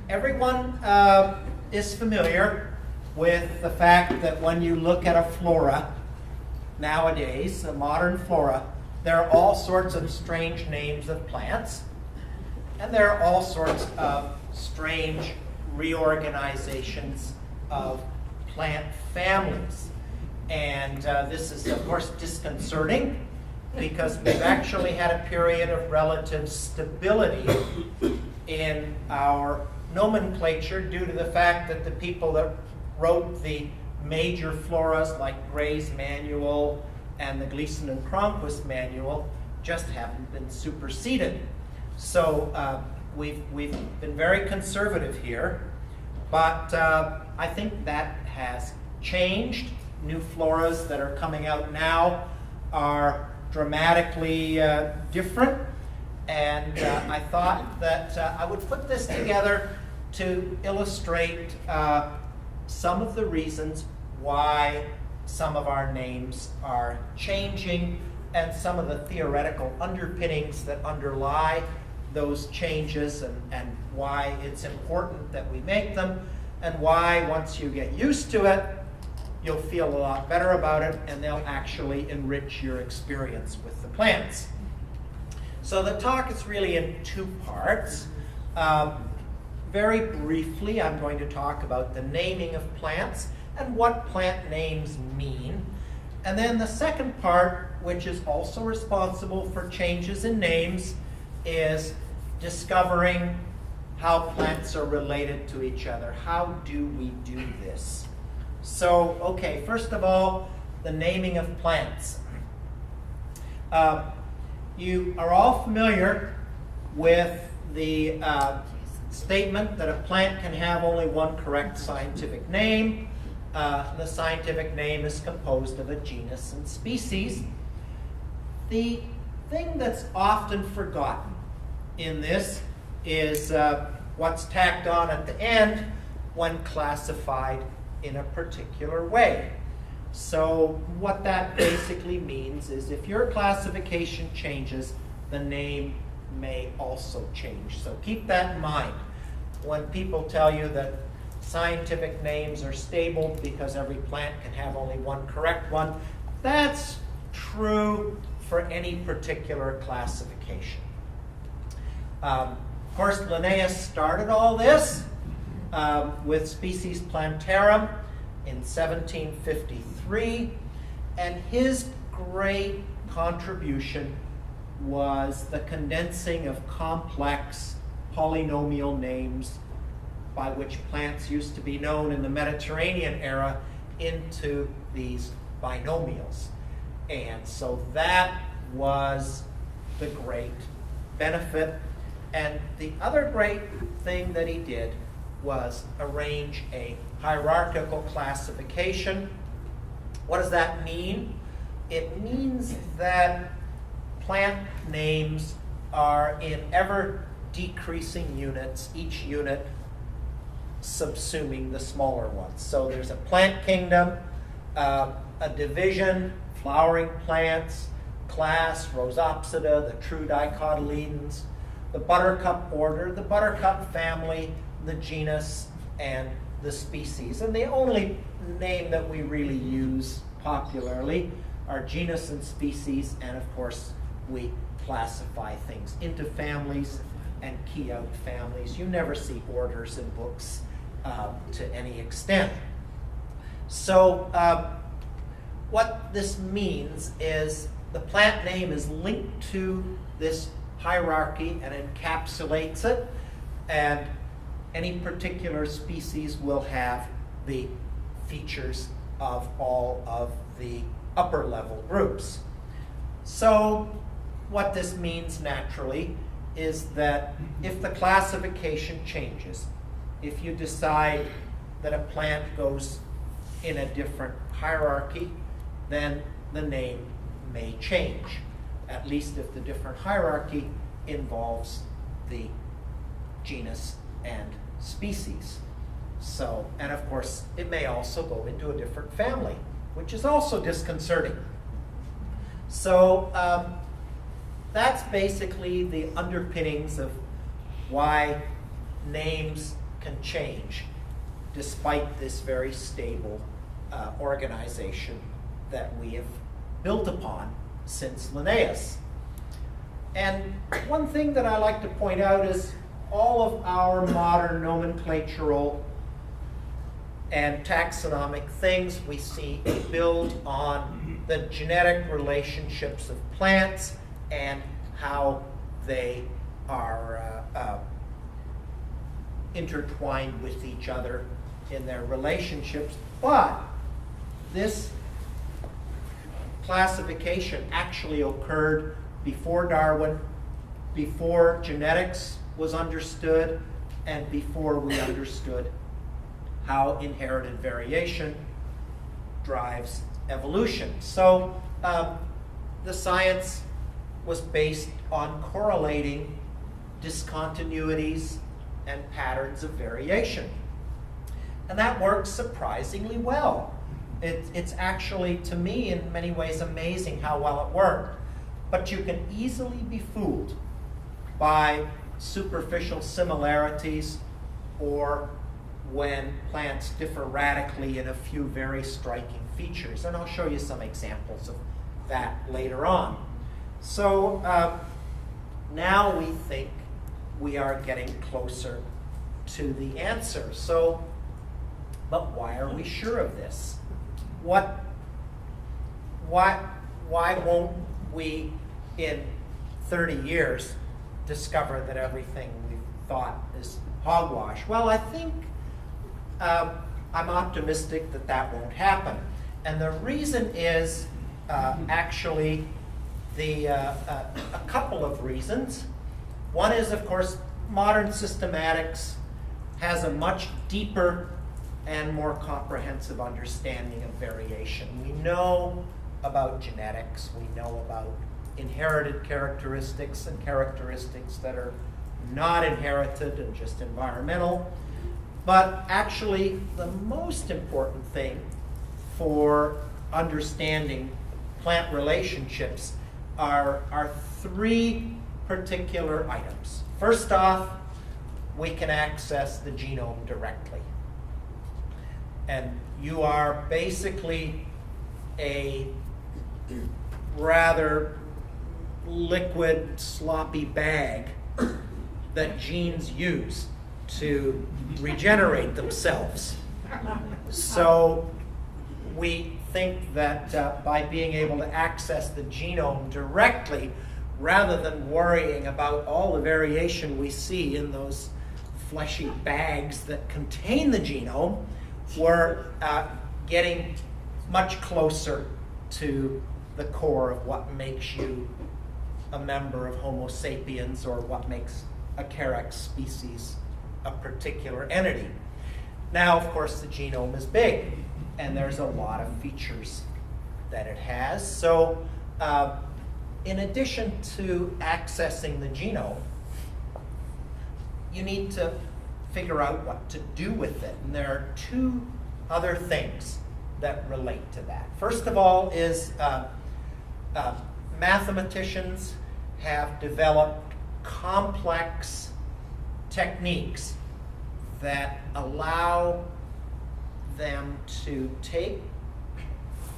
Everyone is familiar with the fact that when you look at a flora nowadays, a modern flora, there are all sorts of strange names of plants, and there are all sorts of strange reorganizations of plant families. And this is, of course, disconcerting because we've actually had a period of relative stability in our nomenclature due to the fact that the people that wrote the major floras like Gray's Manual and the Gleason and Cronquist Manual just haven't been superseded. So we've been very conservative here, but I think that has changed. New floras that are coming out now are dramatically different, and I thought that I would put this together to illustrate some of the reasons why some of our names are changing and some of the theoretical underpinnings that underlie those changes, and why it's important that we make them, and why once you get used to it, you'll feel a lot better about it, and they'll actually enrich your experience with the plants. So the talk is really in two parts. Very briefly, I'm going to talk about the naming of plants and what plant names mean. And then the second part, which is also responsible for changes in names, is discovering how plants are related to each other. How do we do this? So, okay, first of all, the naming of plants. You are all familiar with the statement that a plant can have only one correct scientific name. The scientific name is composed of a genus and species. The thing that's often forgotten in this is what's tacked on at the end when classified in a particular way. So what that basically means is if your classification changes, the name may also change. So keep that in mind when people tell you that scientific names are stable because every plant can have only one correct one. That's true for any particular classification. Of course, Linnaeus started all this with Species Plantarum in 1753, and his great contribution was the condensing of complex polynomial names by which plants used to be known in the Mediterranean era into these binomials. And so that was the great benefit. And the other great thing that he did was arrange a hierarchical classification. What does that mean? It means that plant names are in ever decreasing units, each unit subsuming the smaller ones. So there's a plant kingdom, a division, flowering plants, class, Rhosopsida, the true dicotyledons, the buttercup order, the buttercup family, the genus, and the species. And the only name that we really use popularly are genus and species, and of course we classify things into families and key out families. You never see orders in books to any extent. So what this means is the plant name is linked to this hierarchy and encapsulates it, and any particular species will have the features of all of the upper level groups. So what this means naturally is that if the classification changes, if you decide that a plant goes in a different hierarchy, then the name may change, at least if the different hierarchy involves the genus and species. So, and of course, it may also go into a different family, which is also disconcerting. So that's basically the underpinnings of why names can change despite this very stable organization that we have built upon since Linnaeus. And one thing that I like to point out is all of our modern nomenclatural and taxonomic things we see build on the genetic relationships of plants and how they are intertwined with each other in their relationships. But this classification actually occurred before Darwin, before genetics was understood, and before we understood how inherited variation drives evolution. So the science was based on correlating discontinuities and patterns of variation. And that works surprisingly well. It's actually, to me, in many ways amazing how well it worked. But you can easily be fooled by superficial similarities or when plants differ radically in a few very striking features. And I'll show you some examples of that later on. So now we think we are getting closer to the answer. So, but why are we sure of this? Why won't we, in 30 years, discover that everything we've thought is hogwash? Well, I think I'm optimistic that that won't happen. And the reason is actually a couple of reasons. One is, of course, modern systematics has a much deeper and more comprehensive understanding of variation. We know about genetics, we know about inherited characteristics and characteristics that are not inherited and just environmental. But actually, the most important thing for understanding plant relationships are three particular items. First off, we can access the genome directly. And you are basically a rather liquid, sloppy bag that genes use to regenerate themselves. So we think that by being able to access the genome directly, rather than worrying about all the variation we see in those fleshy bags that contain the genome, we're getting much closer to the core of what makes you a member of Homo sapiens, or what makes a Carex species a particular entity. Now, of course, the genome is big, and there's a lot of features that it has. So in addition to accessing the genome, you need to figure out what to do with it. And there are two other things that relate to that. First of all is mathematicians have developed complex techniques that allow them to take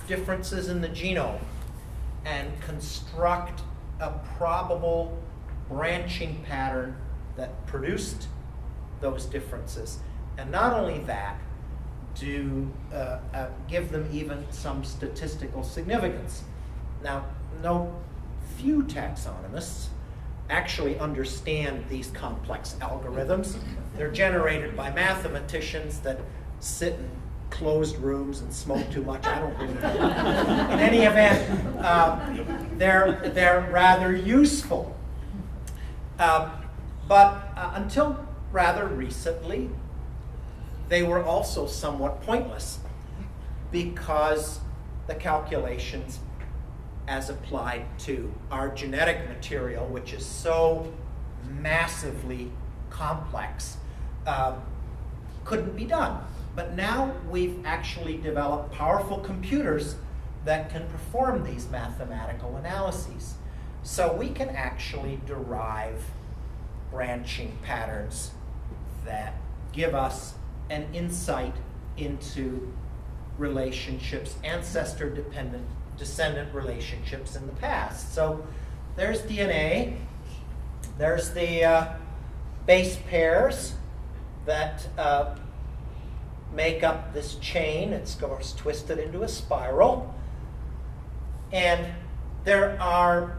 differences in the genome and construct a probable branching pattern that produced those differences. And not only that, to give them even some statistical significance. Now, few taxonomists actually understand these complex algorithms. They're generated by mathematicians that sit in closed rooms and smoke too much. I don't really know. In any event, they're rather useful. But until rather recently, they were also somewhat pointless, because the calculations as applied to our genetic material, which is so massively complex, couldn't be done. But now we've actually developed powerful computers that can perform these mathematical analyses. So we can actually derive branching patterns that give us an insight into relationships, ancestor-dependent, descendant relationships in the past. So there's DNA. There's the base pairs that make up this chain. It's of course twisted into a spiral. And there are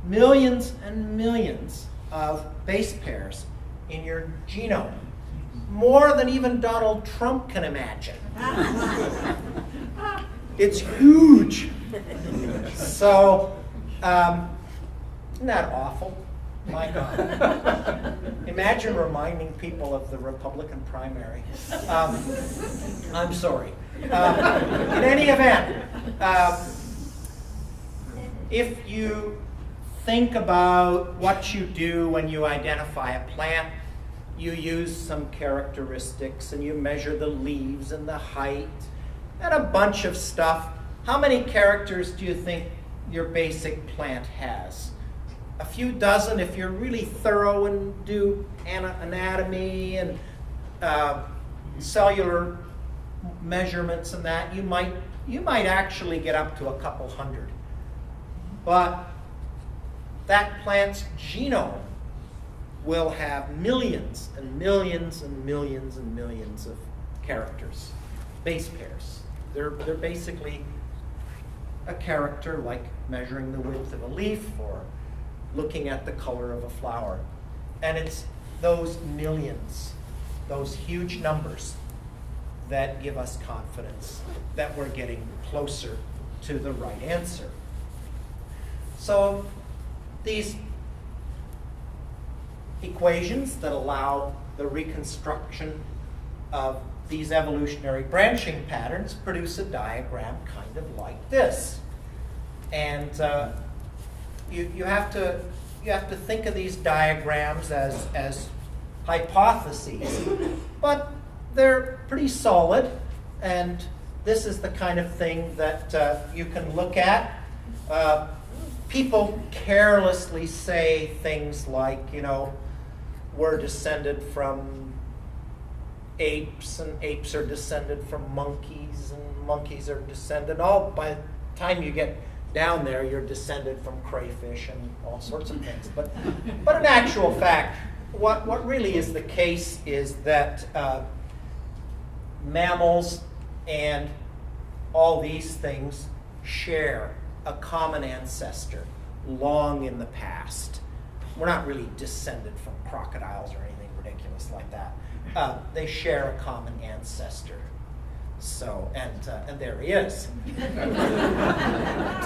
millions and millions of base pairs in your genome. More than even Donald Trump can imagine. It's huge. So, isn't that awful? My God. Imagine reminding people of the Republican primary. I'm sorry. In any event, if you think about what you do when you identify a plant, you use some characteristics and you measure the leaves and the height and a bunch of stuff. How many characters do you think your basic plant has? A few dozen. If you're really thorough and do anatomy and cellular measurements and that, you might actually get up to a couple hundred. But that plant's genome will have millions and millions and millions and millions of characters, base pairs. They're basically a character like measuring the width of a leaf or looking at the color of a flower. And it's those millions, those huge numbers, that give us confidence that we're getting closer to the right answer. So these equations that allow the reconstruction of these evolutionary branching patterns produce a diagram kind of like this. And you have to think of these diagrams as hypotheses, but they're pretty solid, and this is the kind of thing that you can look at. People carelessly say things like, we're descended from apes, and apes are descended from monkeys, and monkeys are descended. By the time you get down there, you're descended from crayfish and all sorts of things. But in actual fact, what really is the case is that mammals and all these things share a common ancestor long in the past. We're not really descended from crocodiles or anything ridiculous like that. They share a common ancestor. So, and there he is.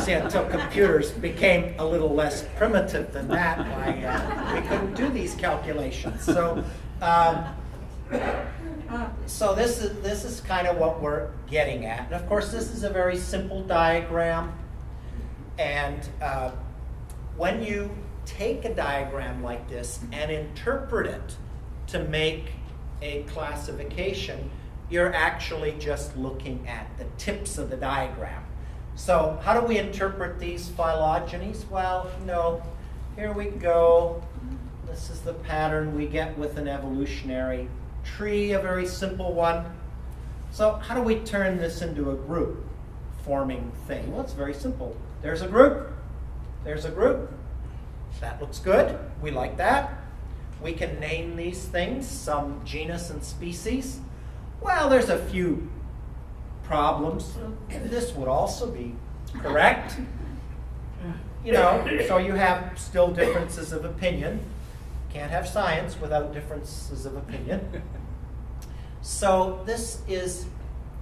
See, until computers became a little less primitive than that, we couldn't do these calculations. So, so this is kind of what we're getting at. And of course, this is a very simple diagram. And when you take a diagram like this and interpret it to make a classification, you're actually just looking at the tips of the diagram. So how do we interpret these phylogenies? Well, here we go. This is the pattern we get with an evolutionary tree, a very simple one. So how do we turn this into a group forming thing? Well, it's very simple. There's a group. There's a group. That looks good. We like that. We can name these things, some genus and species. Well, there's a few problems. This would also be correct. So you have still differences of opinion. Can't have science without differences of opinion. So this is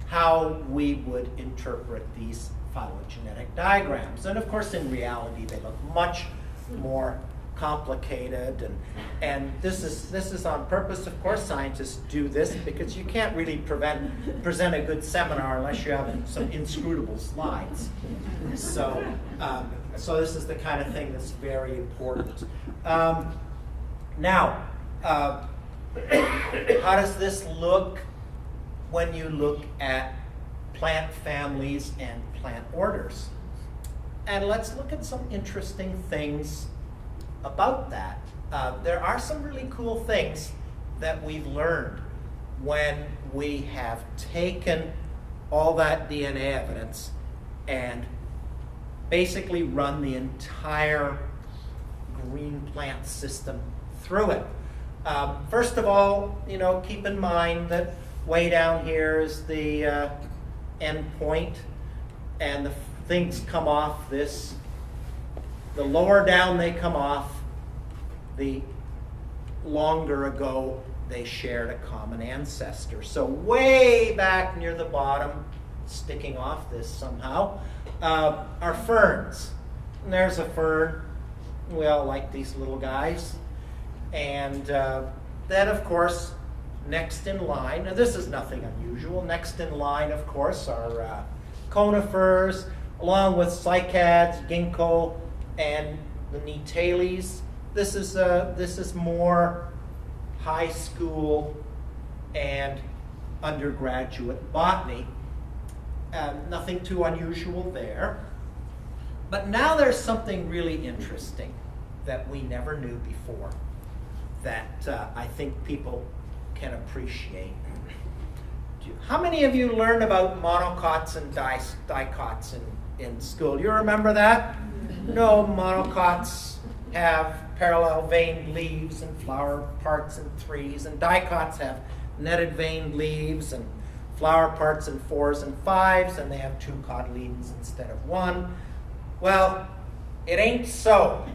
how we would interpret these phylogenetic diagrams. And of course, in reality, they look much more complicated, and this is on purpose. Of course, scientists do this because you can't really present a good seminar unless you have some inscrutable slides. So this is the kind of thing that's very important. Now, how does this look when you look at plant families and plant orders? And let's look at some interesting things about that. There are some really cool things that we've learned when we have taken all that DNA evidence and basically run the entire green plant system through it. First of all, keep in mind that way down here is the end point, and the things come off this. The lower down they come off, the longer ago they shared a common ancestor. So way back near the bottom, sticking off this somehow, are ferns. And there's a fern. We all like these little guys. And then, of course, next in line, now this is nothing unusual, next in line, of course, are conifers, along with cycads, ginkgo, and the Netales. This is more high school and undergraduate botany. Nothing too unusual there. But now there's something really interesting that we never knew before that I think people can appreciate. How many of you learned about monocots and dicots in school? You remember that? No, monocots have parallel veined leaves and flower parts in threes, and dicots have netted veined leaves and flower parts in fours and fives, and they have two cotyledons instead of one. Well, it ain't so.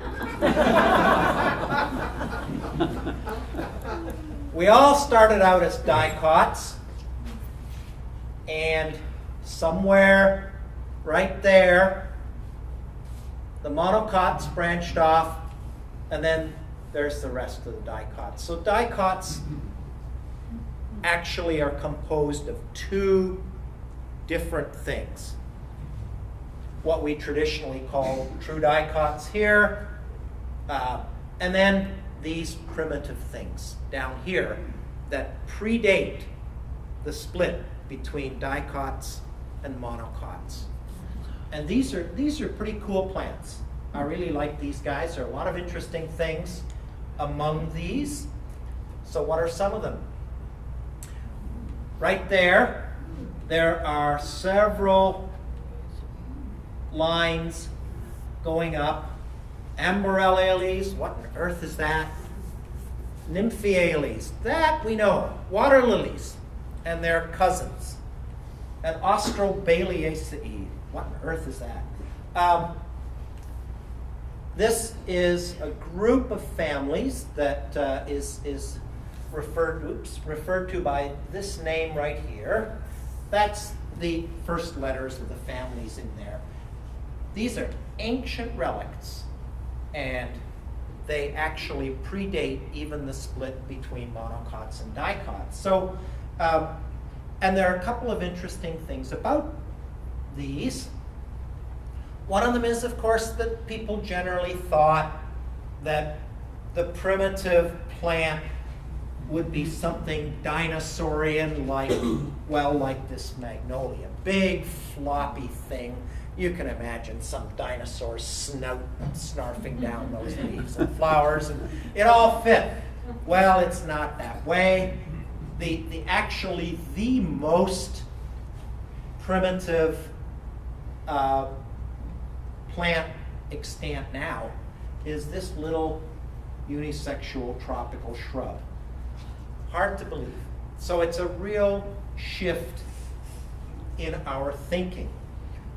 We all started out as dicots, and somewhere right there, the monocots branched off, and then there's the rest of the dicots. So dicots actually are composed of two different things. What we traditionally call true dicots here, and then these primitive things down here that predate the split between dicots and monocots. And these are pretty cool plants. I really like these guys. There are a lot of interesting things among these. So what are some of them? Right there are several lines going up. Amborellales, what on earth is that? Nymphaeales, that we know. Water lilies and their cousins. And Austrobaileaceae, what on earth is that? This is a group of families that is referred to by this name right here. That's the first letters of the families in there. These are ancient relics, and they actually predate even the split between monocots and dicots. So, and there are a couple of interesting things about these. One of them is, of course, that people generally thought that the primitive plant would be something dinosaurian, like this magnolia. Big, floppy thing. You can imagine some dinosaur snout snarfing down those leaves and flowers, and it all fit. Well, it's not that way. Actually the most primitive plant extant now is this little unisexual tropical shrub. Hard to believe. So it's a real shift in our thinking.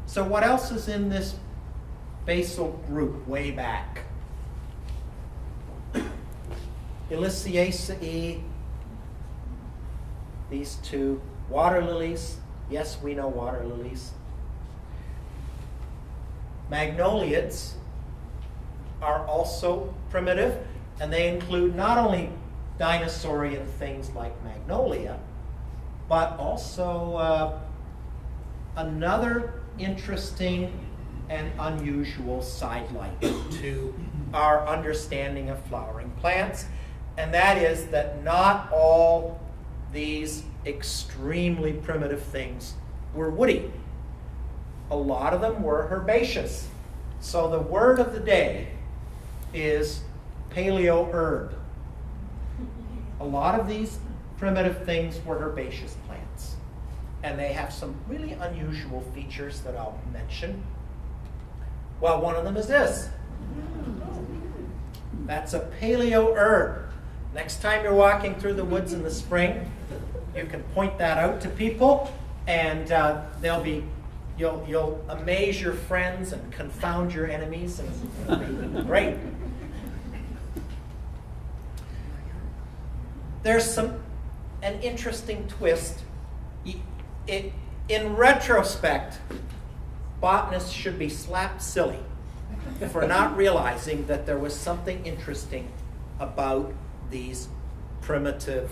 So what else is in this basal group way back? Iliciaceae, these two. Water lilies, yes, we know water lilies. Magnoliids are also primitive, and they include not only dinosaurian things like magnolia, but also another interesting and unusual sidelight to our understanding of flowering plants, and that is that not all these extremely primitive things were woody. A lot of them were herbaceous. So the word of the day is paleo herb. A lot of these primitive things were herbaceous plants. And they have some really unusual features that I'll mention. Well, one of them is this. That's a paleo herb. Next time you're walking through the woods in the spring, you can point that out to people, and you'll amaze your friends and confound your enemies, and it'll be great. There's an interesting twist. In retrospect, botanists should be slapped silly for not realizing that there was something interesting about these primitive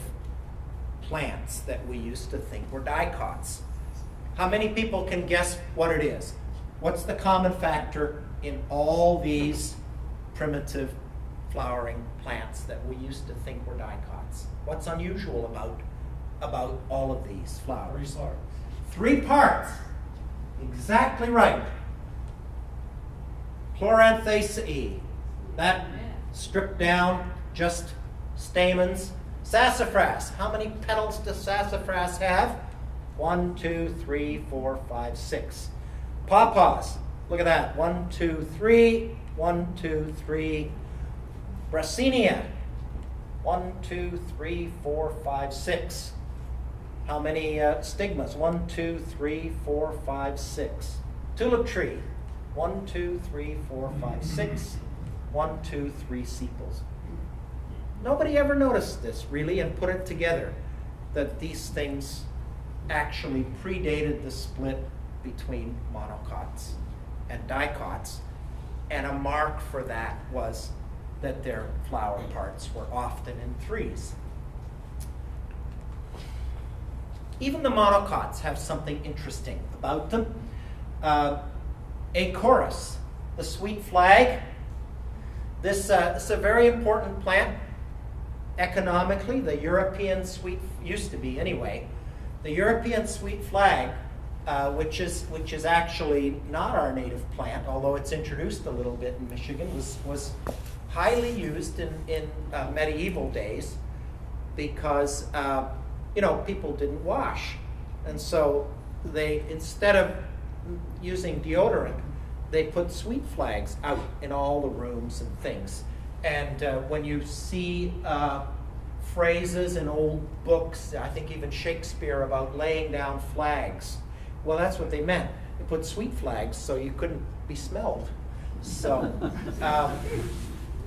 plants that we used to think were dicots. How many people can guess what it is? What's the common factor in all these primitive flowering plants that we used to think were dicots? What's unusual about all of these flowers? 3 parts. Exactly right. Chloranthaceae. That stripped down, just stamens. Sassafras. How many petals does sassafras have? 1, 2, 3, 4, 5, 6. Pawpaws. Look at that. 1, 2, 3. 1, 2, 3. Brassinia. 1, 2, 3, 4, 5, 6. How many stigmas? 1, 2, 3, 4, 5, 6. Tulip tree. 1, 2, 3, 4, 5, 6. 1, 2, 3 sepals. Nobody ever noticed this, really, and put it together, that these things actually predated the split between monocots and dicots, and a mark for that was that their flower parts were often in 3s. Even the monocots have something interesting about them. Acorus, the sweet flag. This is a very important plant economically. The European sweet, used to be anyway, the European sweet flag, which is actually not our native plant, although it's introduced a little bit in Michigan, was highly used in medieval days because people didn't wash, and so they, instead of using deodorant, they put sweet flags out in all the rooms and things. And when you see phrases in old books, I think even Shakespeare, about laying down flags, well, that's what they meant. They put sweet flags so you couldn't be smelled. So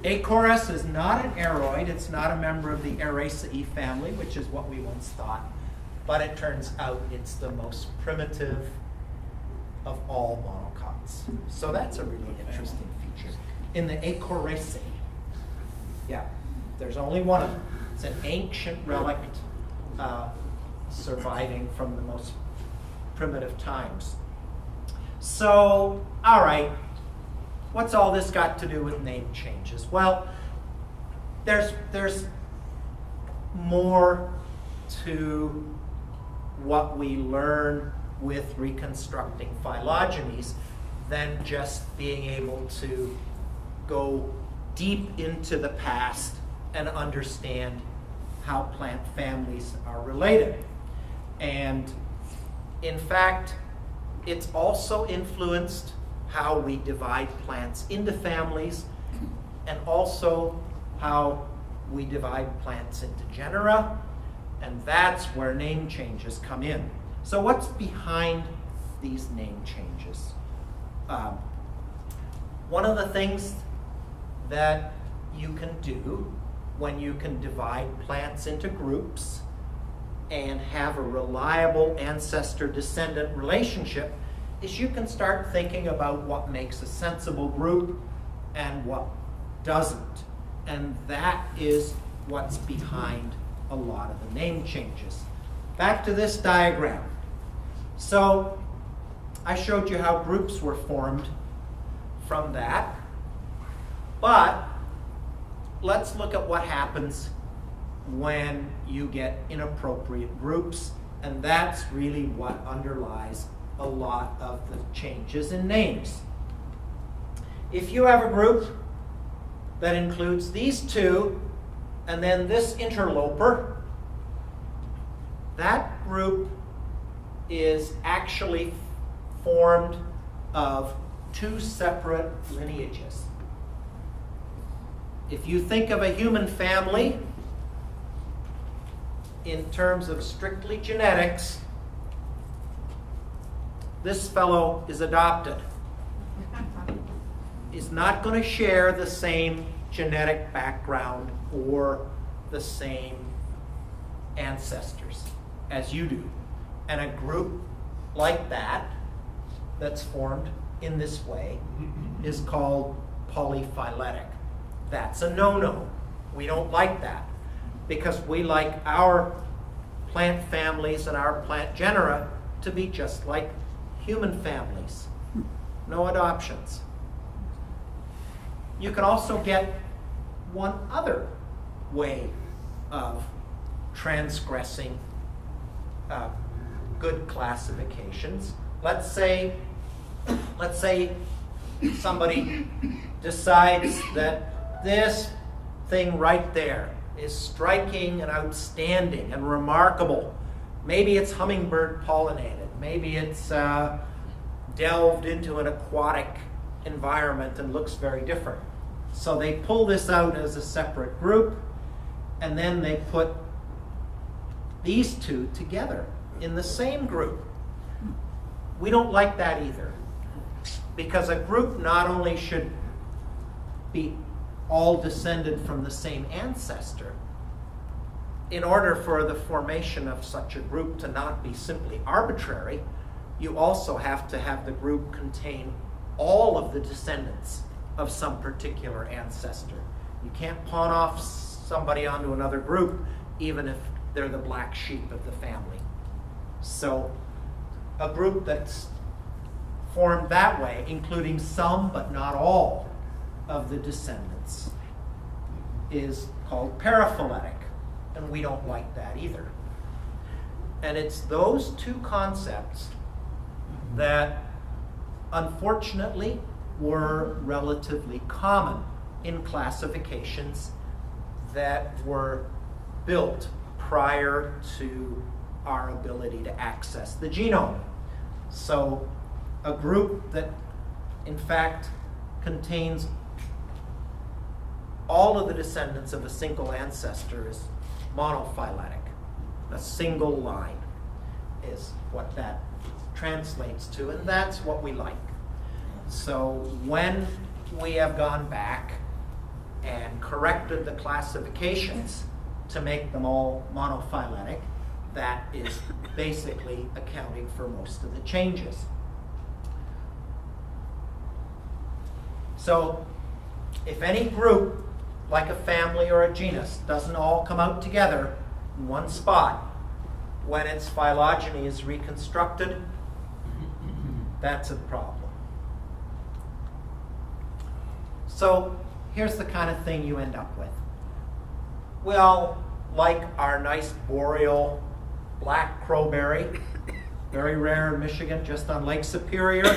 Acorus is not an aroid. It's not a member of the Araceae family, which is what we once thought. But it turns out it's the most primitive of all monocots. So that's a really interesting feature. In the Acoraceae, yeah, there's only one of them. It's an ancient relic surviving from the most primitive times. So, all right. What's all this got to do with name changes? Well, there's more to what we learn with reconstructing phylogenies than just being able to go deep into the past and understand how plant families are related. And in fact, it's also influenced how we divide plants into families, and also how we divide plants into genera, and that's where name changes come in. So what's behind these name changes? One of the things that you can do when you can divide plants into groups and have a reliable ancestor-descendant relationship is you can start thinking about what makes a sensible group and what doesn't. And that is what's behind a lot of the name changes. Back to this diagram. So I showed you how groups were formed from that. But let's look at what happens when you get inappropriate groups, and that's really what underlies a lot of the changes in names. If you have a group that includes these two And then this interloper, that group is actually formed of two separate lineages. If you think of a human family in terms of strictly genetics, this fellow is adopted. Is not going to share the same genetic background or the same ancestors as you do. And a group like that, that's formed in this way, is called polyphyletic. That's a no-no. We don't like that because we like our plant families and our plant genera to be just like human families. No adoptions. You can also get one other way of transgressing good classifications. Let's say somebody decides that this thing right there is striking and outstanding and remarkable. Maybe it's hummingbird pollinated. Maybe it's delved into an aquatic environment and looks very different. So they pull this out as a separate group, and then they put these two together in the same group. We don't like that either, because a group not only should be all descended from the same ancestor, in order for the formation of such a group to not be simply arbitrary, you also have to have the group contain all of the descendants of some particular ancestor. You can't pawn off somebody onto another group, even if they're the black sheep of the family. So a group that's formed that way, including some but not all of the descendants, is called paraphyletic, and we don't like that either. And it's those two concepts that unfortunately were relatively common in classifications that were built prior to our ability to access the genome. So a group that in fact contains all of the descendants of a single ancestor is monophyletic. A single line is what that translates to, and that's what we like. So when we have gone back and corrected the classifications to make them all monophyletic, that is basically accounting for most of the changes. So if any group, like a family or a genus, doesn't all come out together in one spot, when its phylogeny is reconstructed, that's a problem. So here's the kind of thing you end up with. We all like our nice boreal black crowberry, very rare in Michigan, just on Lake Superior.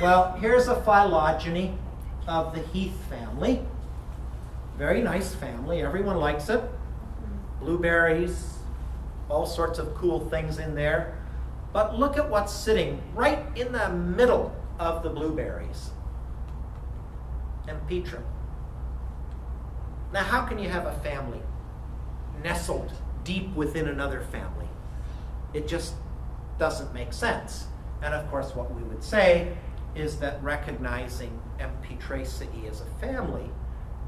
Well, here's a phylogeny of the heath family. Very nice family, everyone likes it. Blueberries, all sorts of cool things in there. But look at what's sitting right in the middle of the blueberries. Empetrum. Now, how can you have a family nestled deep within another family? It just doesn't make sense. And of course, what we would say is that recognizing Empetraceae as a family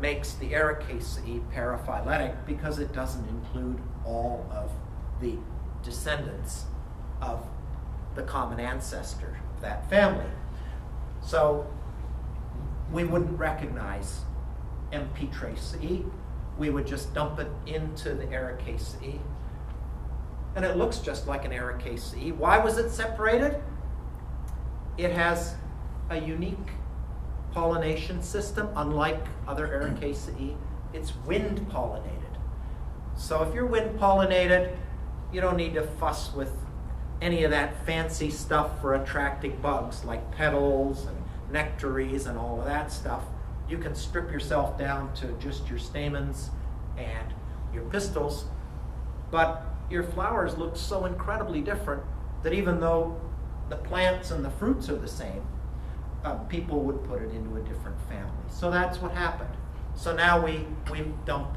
makes the Ericaceae paraphyletic because it doesn't include all of the descendants of the common ancestor of that family. So we wouldn't recognize Empetraceae. We would just dump it into the Ericaceae. And it looks just like an Ericaceae. Why was it separated? It has a unique pollination system, unlike other Ericaceae. It's wind pollinated. So if you're wind pollinated, you don't need to fuss with any of that fancy stuff for attracting bugs like petals and nectaries and all of that stuff. You can strip yourself down to just your stamens and your pistils, but your flowers look so incredibly different that even though the plants and the fruits are the same, people would put it into a different family. So that's what happened. So now we dump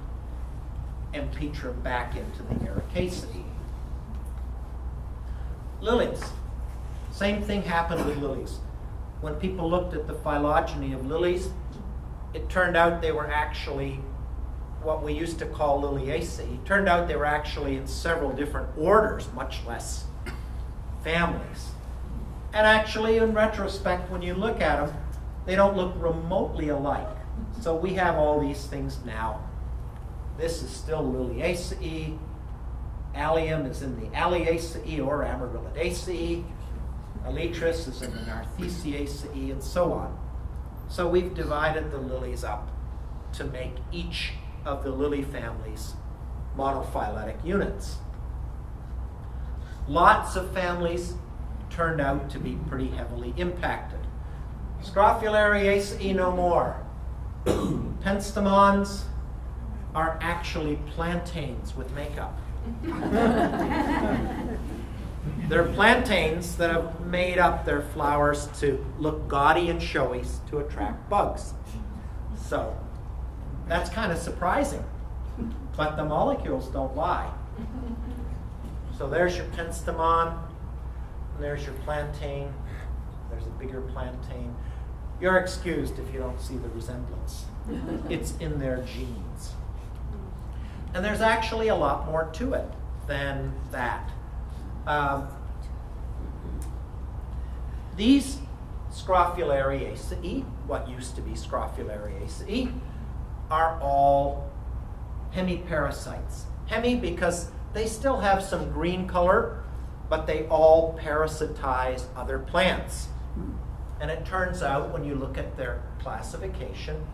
Empetrum back into the Ericaceae. Lilies. Same thing happened with lilies. When people looked at the phylogeny of lilies, it turned out they were actually what we used to call Liliaceae. It turned out they were actually in several different orders, much less families. And actually, in retrospect, when you look at them, they don't look remotely alike. So we have all these things now. This is still Liliaceae. Allium is in the Alliaceae or Amaryllidaceae. Elytris is in the Nartheciaceae, and so on. So we've divided the lilies up to make each of the lily families monophyletic units. Lots of families turned out to be pretty heavily impacted. Scrophulariaceae no more. Penstemons are actually plantains with makeup. They're plantains that have made up their flowers to look gaudy and showy to attract bugs. So that's kind of surprising, but the molecules don't lie. So there's your penstemon, and there's your plantain, there's a bigger plantain. You're excused if you don't see the resemblance. It's in their genes. And there's actually a lot more to it than that. These Scrophulariaceae, what used to be Scrophulariaceae, are all hemiparasites. Hemi because they still have some green color, but they all parasitize other plants. And it turns out when you look at their classification,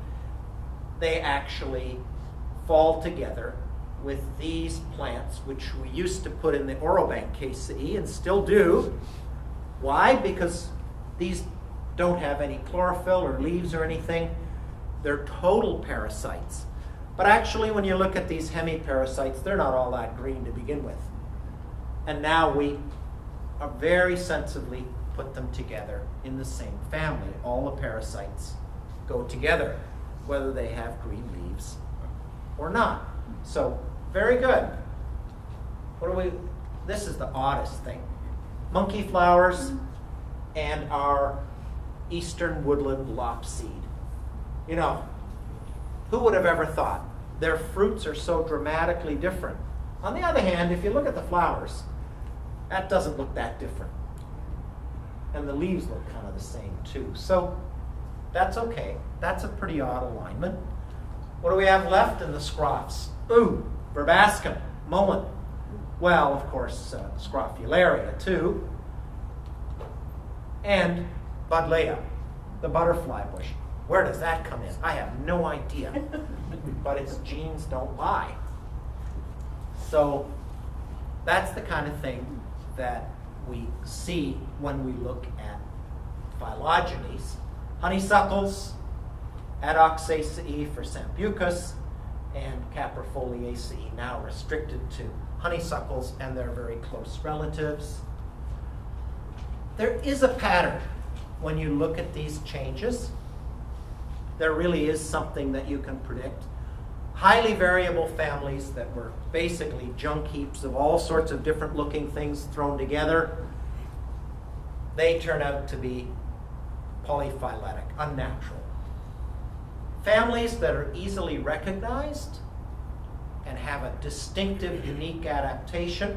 they actually fall together with these plants, which we used to put in the Orobanchaceae and still do. Why? Because these don't have any chlorophyll or leaves or anything. They're total parasites. But actually, when you look at these hemiparasites, they're not all that green to begin with. And now we are very sensibly put them together in the same family. All the parasites go together, whether they have green leaves or not. So, very good. This is the oddest thing. Monkey flowers and our eastern woodland lopseed. You know, who would have ever thought? Their fruits are so dramatically different. On the other hand, if you look at the flowers, that doesn't look that different. And the leaves look kind of the same too. So that's okay. That's a pretty odd alignment. What do we have left in the scrophs? Ooh, verbascum, mullen. Well, of course, Scrophularia too. And Buddleia, the butterfly bush. Where does that come in? I have no idea. But its genes don't lie. So that's the kind of thing that we see when we look at phylogenies. Honeysuckles, Adoxaceae for Sambucus, and Caprifoliaceae, now restricted to honeysuckles and their very close relatives. There is a pattern when you look at these changes. There really is something that you can predict. Highly variable families that were basically junk heaps of all sorts of different looking things thrown together, they turn out to be polyphyletic, unnatural. Families that are easily recognized and have a distinctive, unique adaptation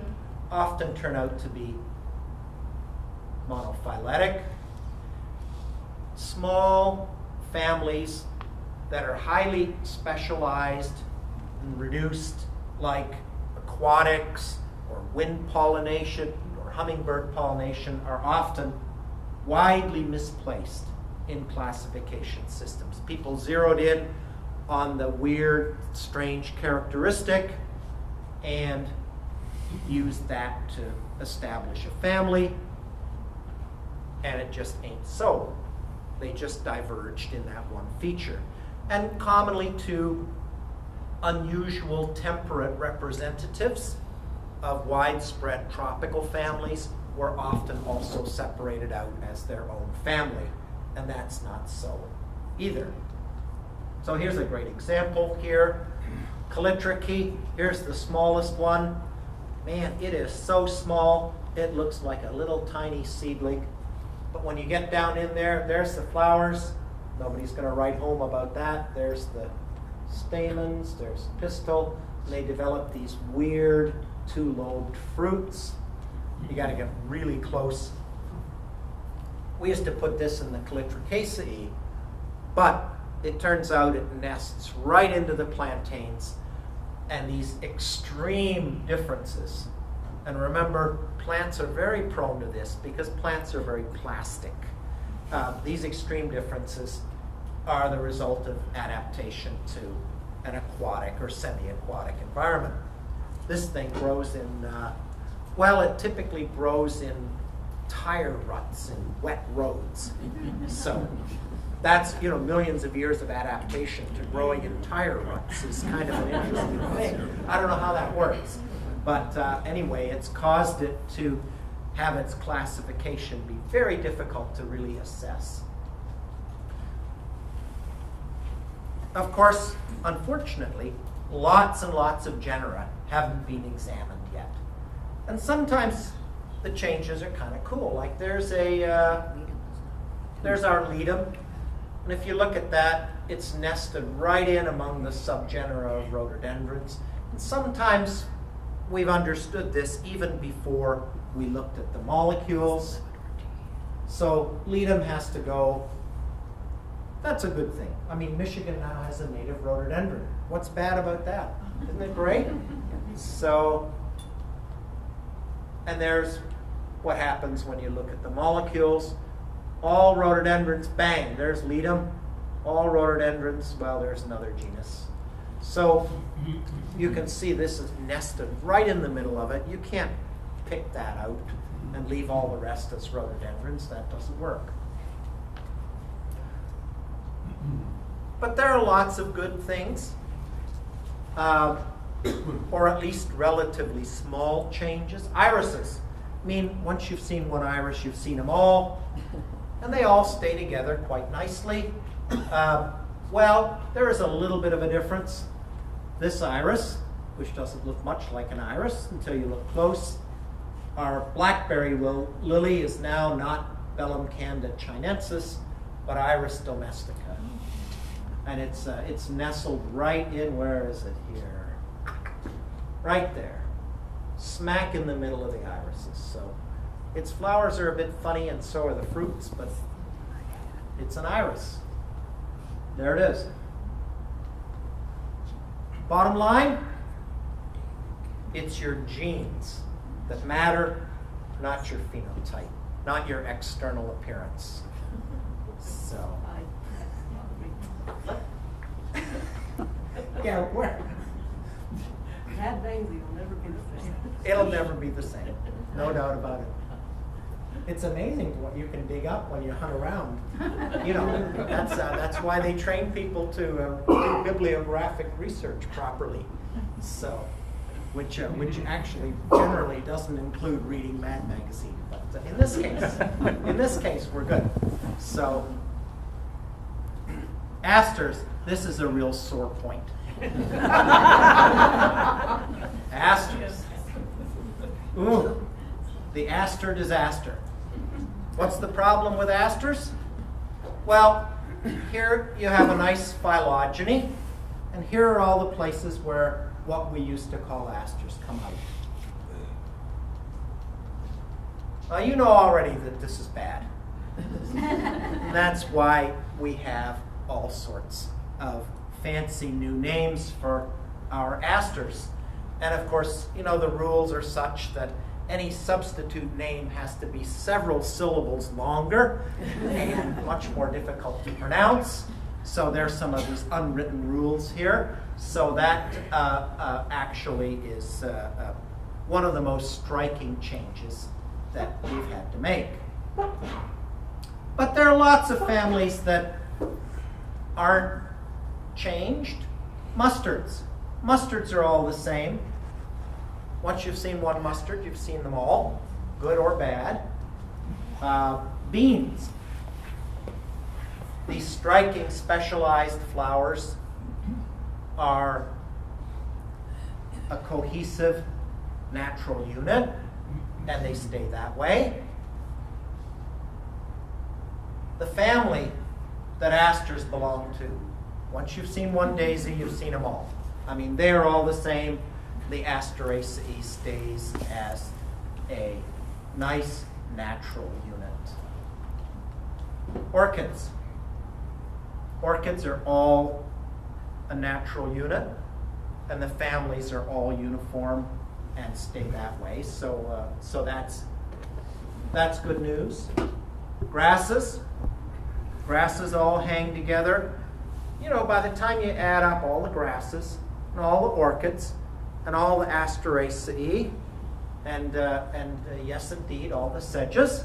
often turn out to be monophyletic. Small families that are highly specialized and reduced, like aquatics or wind pollination or hummingbird pollination, are often widely misplaced in classification systems. People zeroed in on the weird, strange characteristic and used that to establish a family, and it just ain't so. They just diverged in that one feature. And commonly, too, unusual temperate representatives of widespread tropical families were often also separated out as their own family, and that's not so either. So here's a great example here. Calitrichae, here's the smallest one. Man, it is so small, it looks like a little tiny seedling. But when you get down in there, there's the flowers. Nobody's going to write home about that. There's the stamens, there's the pistil, and they develop these weird two-lobed fruits. You got to get really close. We used to put this in the Calitrichaceae, but it turns out it nests right into the plantains, and these extreme differences. And remember, plants are very prone to this because plants are very plastic. These extreme differences are the result of adaptation to an aquatic or semi-aquatic environment. This thing grows in, well, it typically grows in tire ruts and wet roads. So that's, millions of years of adaptation to growing in tire ruts is kind of an interesting thing. I don't know how that works. But anyway, it's caused it to have its classification be very difficult to really assess. Of course, unfortunately, lots and lots of genera haven't been examined yet. And sometimes the changes are kind of cool. Like there's our ledum. And if you look at that, it's nested right in among the subgenera of rhododendrons. And sometimes we've understood this even before we looked at the molecules. So ledum has to go. That's a good thing. I mean, Michigan now has a native rhododendron. What's bad about that? Isn't it great? So, and there's what happens when you look at the molecules. All rhododendrons, bang, there's ledum. All rhododendrons, well, there's another genus. So you can see this is nested right in the middle of it. You can't pick that out and leave all the rest as rhododendrons. That doesn't work. But there are lots of good things, or at least relatively small changes. Irises. I mean, once you've seen one iris, you've seen them all, and they all stay together quite nicely. Well, there is a little bit of a difference. This iris, which doesn't look much like an iris until you look close, our blackberry lily is now not Bellum candida chinensis, but Iris domestica. And it's nestled right in, where is it here? Right there, smack in the middle of the irises. So its flowers are a bit funny, and so are the fruits, but it's an iris. There it is. Bottom line, it's your genes that matter, not your phenotype, not your external appearance. So, yeah, where? Bad Daisy will never be the same. It'll never be the same, no doubt about it. It's amazing what you can dig up when you hunt around. That's why they train people to do bibliographic research properly. So, which actually generally doesn't include reading Mad Magazine, but in this case, we're good. So, asters. This is a real sore point. Asters. Ooh, the aster disaster. What's the problem with asters? Well, here you have a nice phylogeny, and here are all the places where what we used to call asters come out. Well, you know already that this is bad. And that's why we have all sorts of fancy new names for our asters. And of course, the rules are such that any substitute name has to be several syllables longer and much more difficult to pronounce. So there's some of these unwritten rules here. So that actually is one of the most striking changes that we've had to make. But there are lots of families that aren't changed. Mustards. Mustards are all the same. Once you've seen one mustard, you've seen them all, good or bad. Beans. These striking specialized flowers are a cohesive natural unit, and they stay that way. The family that asters belong to. Once you've seen one daisy, you've seen them all. I mean, they're all the same. The Asteraceae stays as a nice natural unit. Orchids. Orchids are all a natural unit, and the families are all uniform and stay that way. So that's good news. Grasses. Grasses all hang together. You know, by the time you add up all the grasses and all the orchids and all the Asteraceae, and yes, indeed, all the sedges,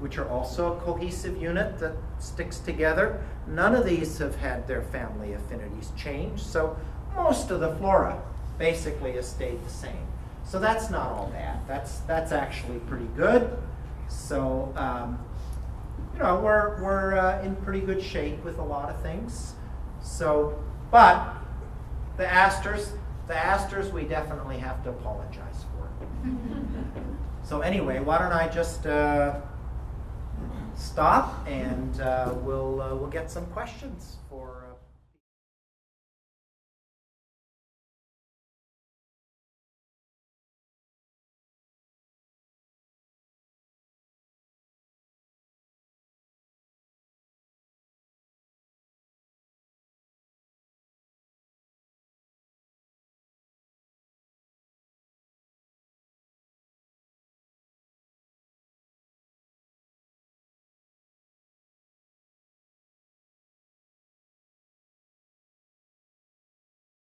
which are also a cohesive unit that sticks together, none of these have had their family affinities change. So most of the flora basically has stayed the same. So that's not all bad. That's actually pretty good. So you know, we're in pretty good shape with a lot of things. So, but the asters we definitely have to apologize for. So anyway, why don't I just stop, and we'll get some questions for.